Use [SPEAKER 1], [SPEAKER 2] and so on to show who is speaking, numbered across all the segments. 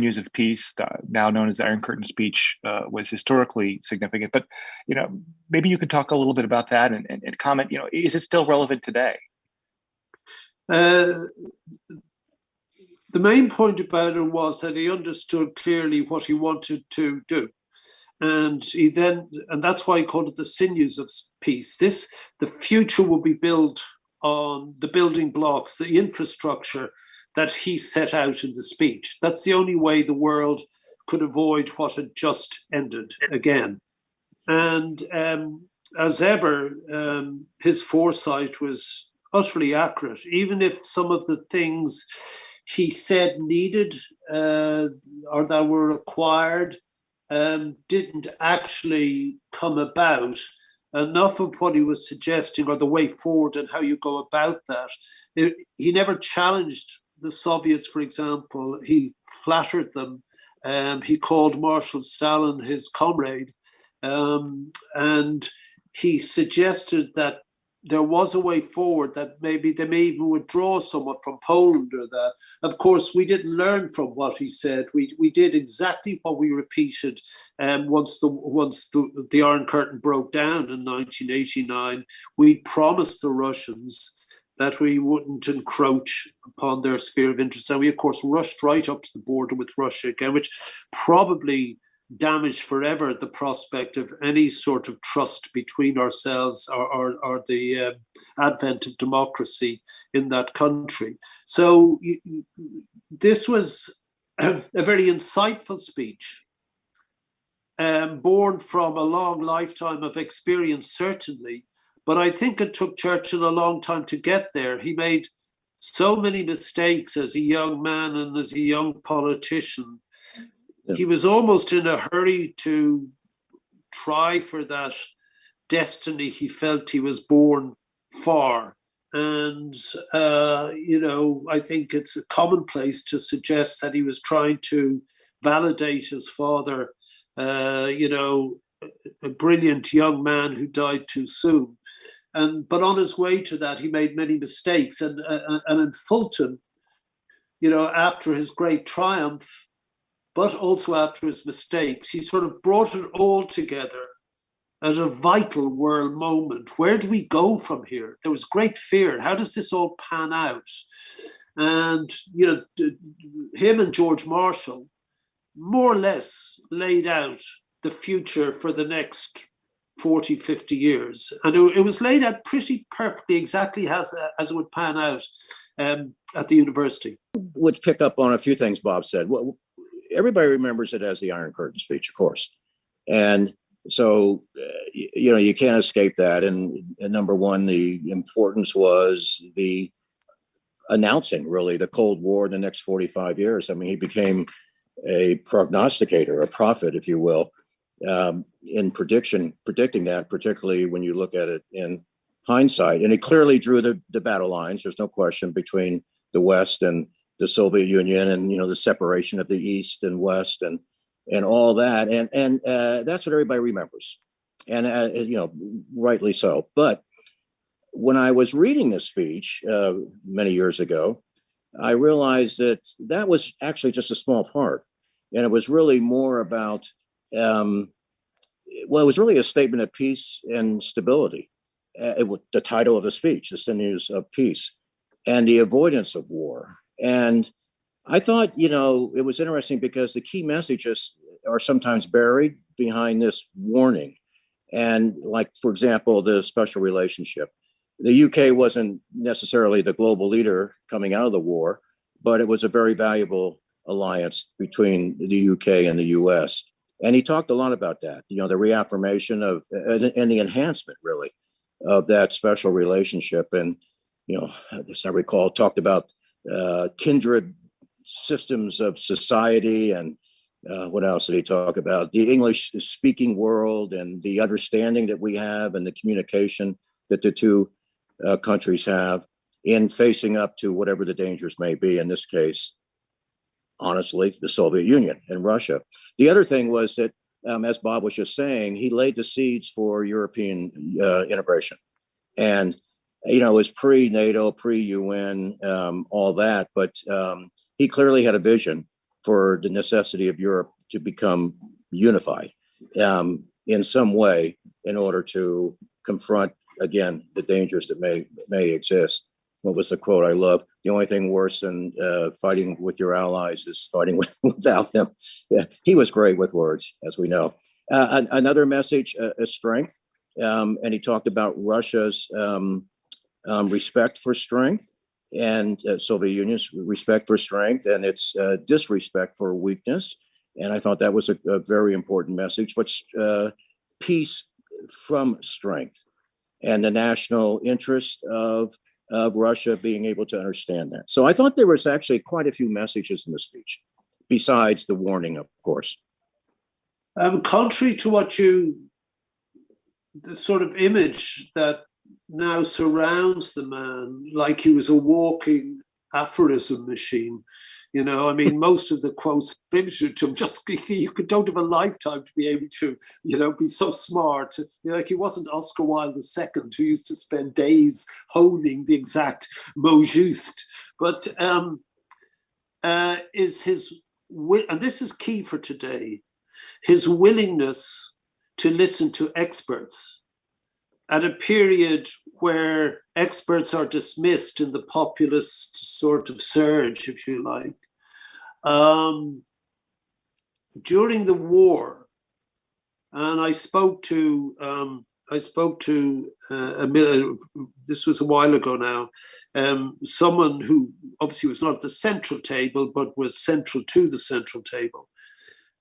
[SPEAKER 1] Sinews of Peace, now known as the Iron Curtain speech, was historically significant. But, maybe you could talk a little bit about that and comment, is it still relevant today?
[SPEAKER 2] The main point about it was that he understood clearly what he wanted to do. And that's why he called it the Sinews of Peace. The future will be built on the building blocks, the infrastructure that he set out in the speech. That's the only way the world could avoid what had just ended again. And as ever, his foresight was utterly accurate, even if some of the things he said needed or that were required didn't actually come about. Enough of what he was suggesting or the way forward and how you go about that. He never challenged the Soviets, for example. He flattered them. He called Marshal Stalin his comrade. And he suggested that there was a way forward, that maybe they may even withdraw somewhat from Poland or that. Of course, we didn't learn from what he said. We did exactly what we repeated once the Iron Curtain broke down in 1989. We promised the Russians that we wouldn't encroach upon their sphere of interest. And we, of course, rushed right up to the border with Russia again, which probably damaged forever the prospect of any sort of trust between ourselves or the advent of democracy in that country. So this was a very insightful speech, born from a long lifetime of experience, certainly, but I think it took Churchill a long time to get there. He made so many mistakes as a young man and as a young politician. He was almost in a hurry to try for that destiny he felt he was born for. And, I think it's a commonplace to suggest that he was trying to validate his father, a brilliant young man who died too soon. But on his way to that, he made many mistakes. And in Fulton, after his great triumph, but also after his mistakes, he sort of brought it all together at a vital world moment. Where do we go from here? There was great fear. How does this all pan out? And, him and George Marshall more or less laid out the future for the next 40, 50 years. And it was laid out pretty perfectly, exactly as it would pan out at the university.
[SPEAKER 3] Would pick up on a few things Bob said. Well, everybody remembers it as the Iron Curtain speech, of course. And so, you can't escape that. And number one, the importance was the announcing, really, the Cold War in the next 45 years. I mean, he became a prognosticator, a prophet, if you will, in predicting that, particularly when you look at it in hindsight. And he clearly drew the battle lines, there's no question, between the West and the Soviet Union, and the separation of the East and West, and all that, and that's what everybody remembers, and rightly so. But when I was reading this speech many years ago, I realized that was actually just a small part, and it was really more about it was really a statement of peace and stability. The title of the speech, the Sinews of Peace, and the avoidance of war. And I thought, it was interesting because the key messages are sometimes buried behind this warning. And like, for example, the special relationship. The UK wasn't necessarily the global leader coming out of the war, but it was a very valuable alliance between the UK and the US. And he talked a lot about that, the reaffirmation of and the enhancement, really, of that special relationship. And, as I recall, talked about kindred systems of society, and what else did he talk about? The English speaking world and the understanding that we have and the communication that the two countries have in facing up to whatever the dangers may be. In this case, honestly, the Soviet Union and Russia. The other thing was that, as Bob was just saying, he laid the seeds for European integration. And it was pre-NATO, pre-UN, all that. But he clearly had a vision for the necessity of Europe to become unified in some way in order to confront, again, the dangers that may exist. What was the quote I love? The only thing worse than fighting with your allies is fighting without them. Yeah, he was great with words, as we know. Another message, strength. And he talked about Russia's respect for strength and Soviet Union's respect for strength and its disrespect for weakness. And I thought that was a very important message, but peace from strength and the national interest of Russia being able to understand that. So I thought there was actually quite a few messages in the speech, besides the warning, of course.
[SPEAKER 2] Contrary to what the sort of image that now surrounds the man, like he was a walking aphorism machine. You know, I mean, most of the quotes attributed to him, just you don't have a lifetime to be able to, you know, be so smart. You know, like he wasn't Oscar Wilde II, who used to spend days honing the exact mot juste. But is his, and this is key for today, his willingness to listen to experts at a period where experts are dismissed in the populist sort of surge, if you like. During the war, and I spoke to this was a while ago now, someone who obviously was not at the central table, but was central to the central table.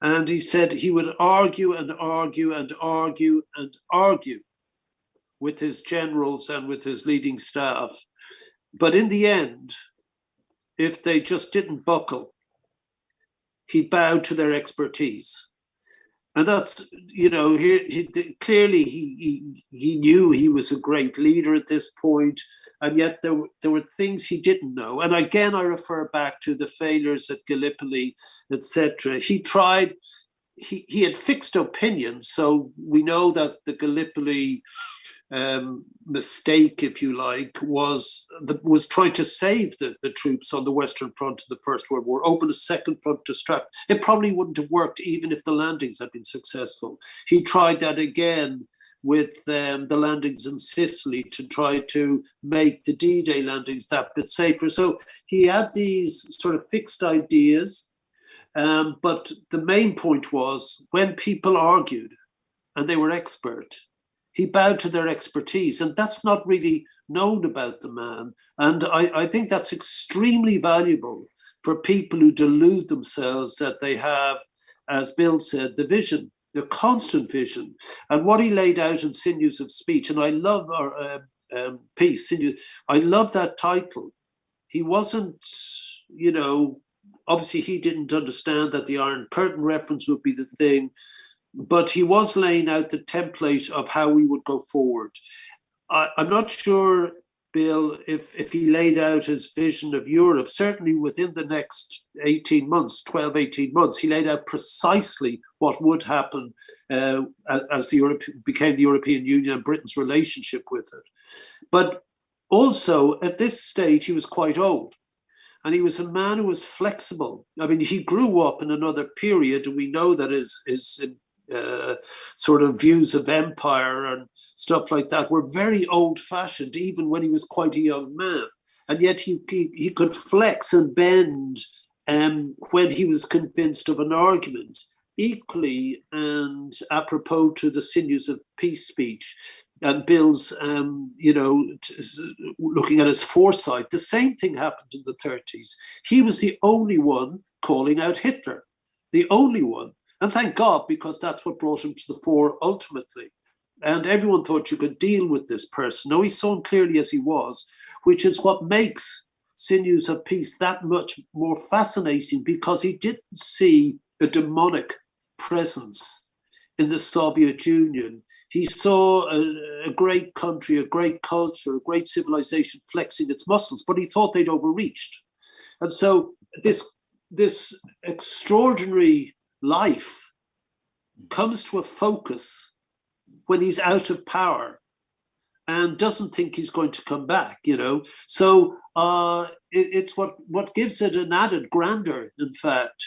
[SPEAKER 2] And he said he would argue and argue and argue and argue with his generals and with his leading staff. But in the end, if they just didn't buckle, he bowed to their expertise. And that's, you know, clearly he knew he was a great leader at this point, and yet there were things he didn't know. And again, I refer back to the failures at Gallipoli, etc. He tried, he had fixed opinions. So we know that the Gallipoli mistake, if you like, was trying to save the troops on the Western Front of the First World War, open a second front to distract. It probably wouldn't have worked even if the landings had been successful. He tried that again with the landings in Sicily to try to make the D-Day landings that bit safer. So he had these sort of fixed ideas, but the main point was when people argued and they were expert, he bowed to their expertise, and that's not really known about the man. And I think that's extremely valuable for people who delude themselves that they have, as Bill said, the vision, the constant vision. And what he laid out in Sinews of Speech, and I love Peace, I love that title. He wasn't, you know, obviously he didn't understand that the Iron Curtain reference would be the thing, but he was laying out the template of how we would go forward. I'm not sure, Bill, if he laid out his vision of Europe. Certainly within the next 18 months, he laid out precisely what would happen as Europe became the European Union and Britain's relationship with it. But also at this stage, he was quite old. And he was a man who was flexible. I mean, he grew up in another period, and we know that his sort of views of empire and stuff like that were very old-fashioned, even when he was quite a young man. And yet he could flex and bend when he was convinced of an argument. Equally, and apropos to the Sinews of Peace speech, and Bill's, looking at his foresight, the same thing happened in the 30s. He was the only one calling out Hitler, the only one. And thank God, because that's what brought him to the fore ultimately. And everyone thought you could deal with this person. No, he saw him clearly as he was, which is what makes Sinews of Peace that much more fascinating, because he didn't see a demonic presence in the Soviet Union. He saw a great country, a great culture, a great civilization flexing its muscles, but he thought they'd overreached. And so this extraordinary life comes to a focus when he's out of power and doesn't think he's going to come back, you know. So it's what gives it an added grandeur, in fact,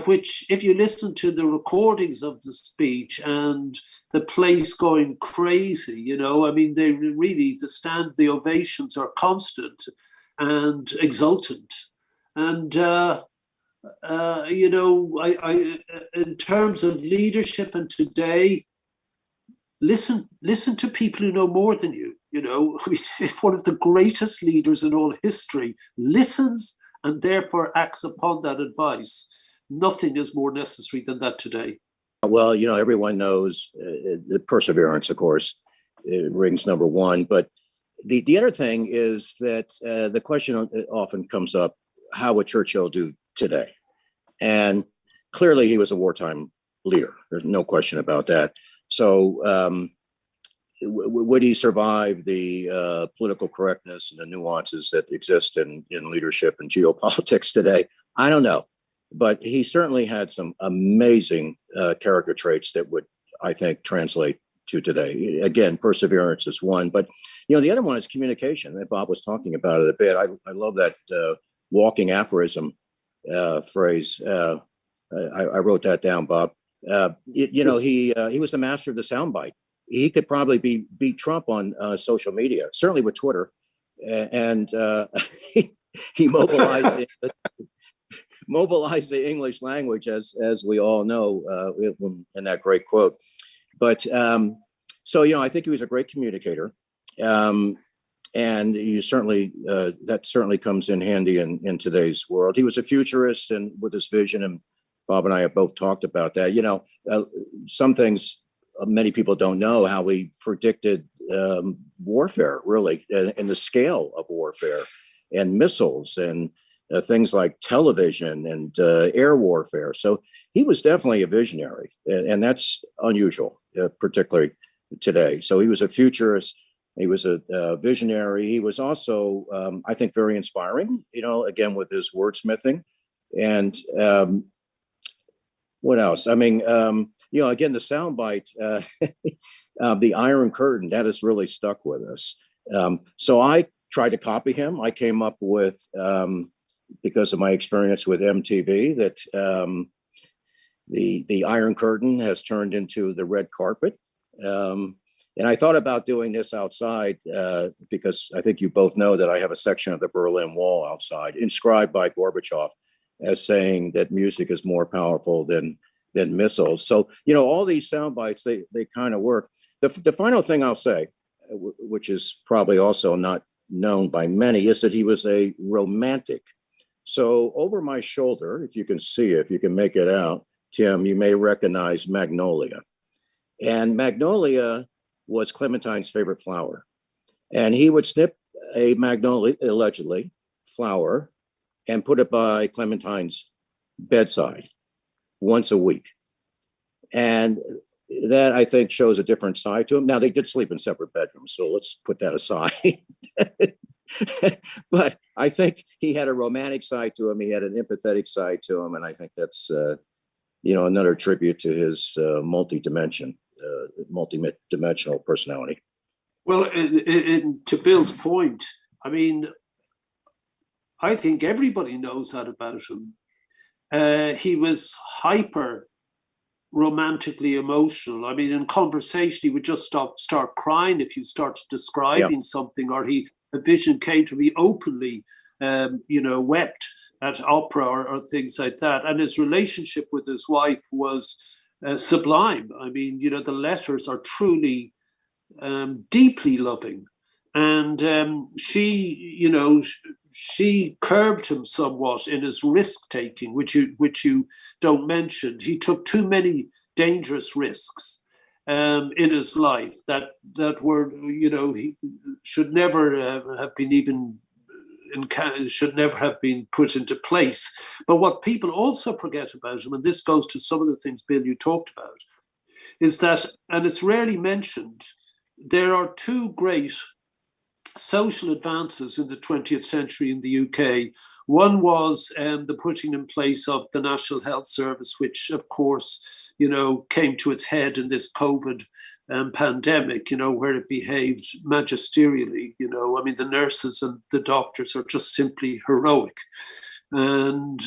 [SPEAKER 2] which, if you listen to the recordings of the speech and the place going crazy, I mean, they really, the ovations are constant and exultant. And, in terms of leadership and today, listen to people who know more than you. I mean, if one of the greatest leaders in all history listens and therefore acts upon that advice, nothing is more necessary than that today.
[SPEAKER 3] Well, everyone knows the perseverance, of course, rings number one. But the other thing is that the question often comes up, how would Churchill do today? And clearly he was a wartime leader. There's no question about that. So would he survive the political correctness and the nuances that exist in leadership and geopolitics today? I don't know. But he certainly had some amazing character traits that would, I think, translate to today. Again, perseverance is one. But, the other one is communication. And Bob was talking about it a bit. I love that walking aphorism phrase. I wrote that down, Bob. He was the master of the soundbite. He could probably beat Trump on social media, certainly with Twitter. And he mobilized the English language, as we all know, in that great quote. But I think he was a great communicator, and you certainly that certainly comes in handy in today's world. He was a futurist, and with his vision, and Bob and I have both talked about that. Some things many people don't know, how he predicted warfare, really, and the scale of warfare, and missiles, and things like television and air warfare. So he was definitely a visionary, and that's unusual, particularly today. So he was a futurist. He was a visionary. He was also, I think, very inspiring, again, with his wordsmithing. And what else? I mean, again, the soundbite, the Iron Curtain, that has really stuck with us. So I tried to copy him. I came up with, because of my experience with MTV, that the Iron Curtain has turned into the red carpet. And I thought about doing this outside because I think you both know that I have a section of the Berlin Wall outside, inscribed by Gorbachev as saying that music is more powerful than missiles. So, all these sound bites, they kind of work. The final thing I'll say, which is probably also not known by many, is that he was a romantic. So over my shoulder, if you can see it, if you can make it out, Tim, you may recognize magnolia. And magnolia was Clementine's favorite flower. And he would snip a magnolia, allegedly, flower, and put it by Clementine's bedside once a week. And that, I think, shows a different side to him. Now, they did sleep in separate bedrooms, so let's put that aside. But I think he had a romantic side to him. He had an empathetic side to him. And I think that's, another tribute to his multi-dimensional personality.
[SPEAKER 2] Well, to Bill's point, I mean, I think everybody knows that about him. He was hyper romantically emotional. I mean, in conversation, he would just start crying if you start describing something, or a vision came to me openly, wept at opera or things like that. And his relationship with his wife was sublime. I mean, the letters are truly deeply loving. And she curbed him somewhat in his risk taking, which you don't mention. He took too many dangerous risks in his life that were, he should never have been should never have been put into place. But what people also forget about him, and this goes to some of the things, Bill, you talked about, is that, and it's rarely mentioned, there are two great social advances in the 20th century in the UK. One was the putting in place of the National Health Service, which, of course, came to its head in this COVID pandemic, where it behaved magisterially. I mean, the nurses and the doctors are just simply heroic. And,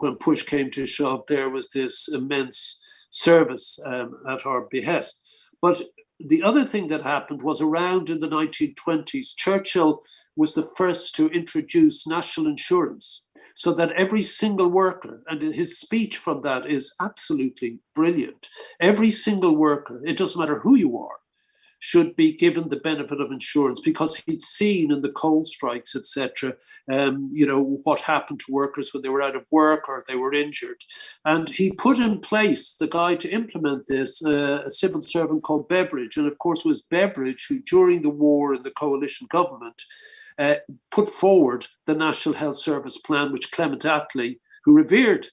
[SPEAKER 2] when push came to shove, there was this immense service at our behest. But the other thing that happened was around in the 1920s, Churchill was the first to introduce national insurance so that every single worker, and his speech from that is absolutely brilliant, every single worker, it doesn't matter who you are, should be given the benefit of insurance, because he'd seen in the coal strikes, etc., what happened to workers when they were out of work or they were injured. And he put in place the guy to implement this, a civil servant called Beveridge. And of course, it was Beveridge who, during the war in the coalition government, put forward the National Health Service plan, which Clement Attlee, who revered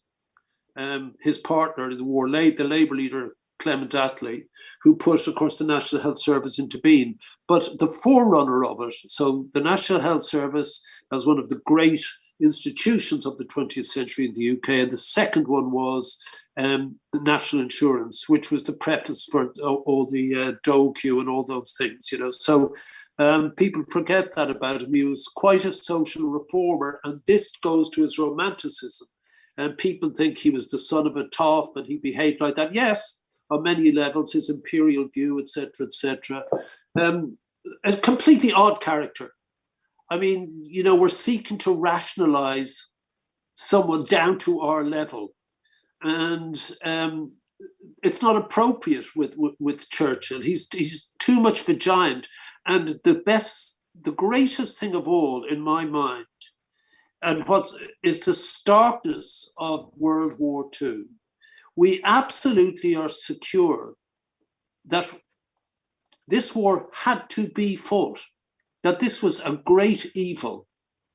[SPEAKER 2] his partner in the war, the Labour leader, Clement Attlee, who put, of course, the National Health Service into being. But the forerunner of it, so the National Health Service as one of the great institutions of the 20th century in the UK, and the second one was the national insurance, which was the preface for all the DOQ and all those things, So people forget that about him. He was quite a social reformer, and this goes to his romanticism. And people think he was the son of a toff and he behaved like that. Yes, on many levels, his imperial view, etc., etc. A completely odd character. I mean, we're seeking to rationalize someone down to our level. And it's not appropriate with Churchill. He's too much of a giant. And the greatest thing of all, in my mind, and what is the starkness of World War II, we absolutely are secure that this war had to be fought, that this was a great evil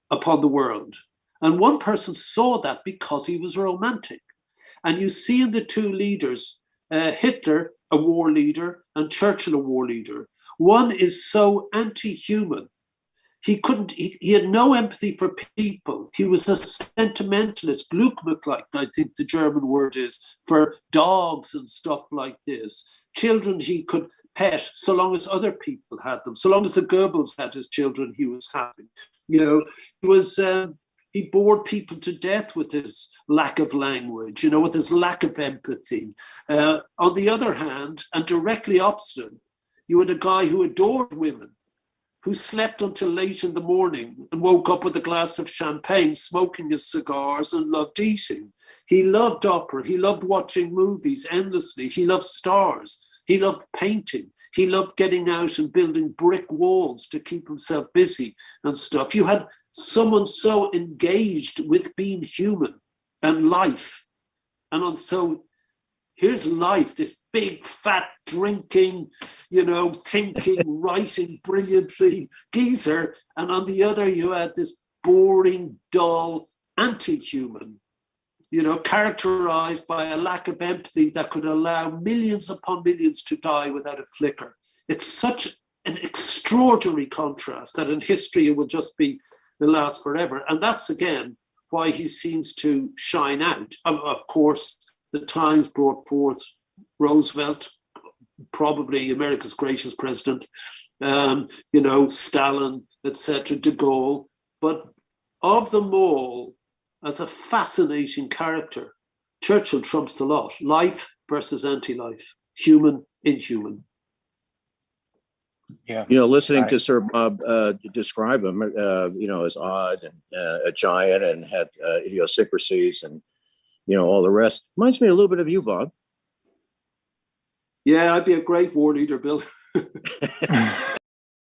[SPEAKER 2] upon the world. And one person saw that because he was romantic. And you see in the two leaders, Hitler, a war leader, and Churchill, a war leader, one is so anti-human. He had no empathy for people. He was a sentimentalist, Glücklich, I think the German word is, for dogs and stuff like this. Children he could pet so long as other people had them. So long as the Goebbels had his children, he was happy. He bored people to death with his lack of language, with his lack of empathy. On the other hand, and directly opposite, you had a guy who adored women, who slept until late in the morning and woke up with a glass of champagne, smoking his cigars, and loved eating. He loved opera. He loved watching movies endlessly. He loved stars. He loved painting. He loved getting out and building brick walls to keep himself busy and stuff. You had someone so engaged with being human and life. And so here's life, this big, fat, drinking, thinking, writing brilliantly geezer. And on the other, you had this boring, dull, anti-human, characterized by a lack of empathy that could allow millions upon millions to die without a flicker. It's such an extraordinary contrast that in history it will just be the last forever. And that's, again, why he seems to shine out. Of course, the Times brought forth Roosevelt, probably America's greatest president, Stalin, etc., de Gaulle. But of them all, as a fascinating character, Churchill trumps the lot. Life versus anti-life, human, inhuman.
[SPEAKER 1] Yeah.
[SPEAKER 3] Listening to Sir Bob describe him, as odd and a giant and had idiosyncrasies and, all the rest. Reminds me a little bit of you, Bob.
[SPEAKER 2] Yeah, I'd be a great war leader, Bill.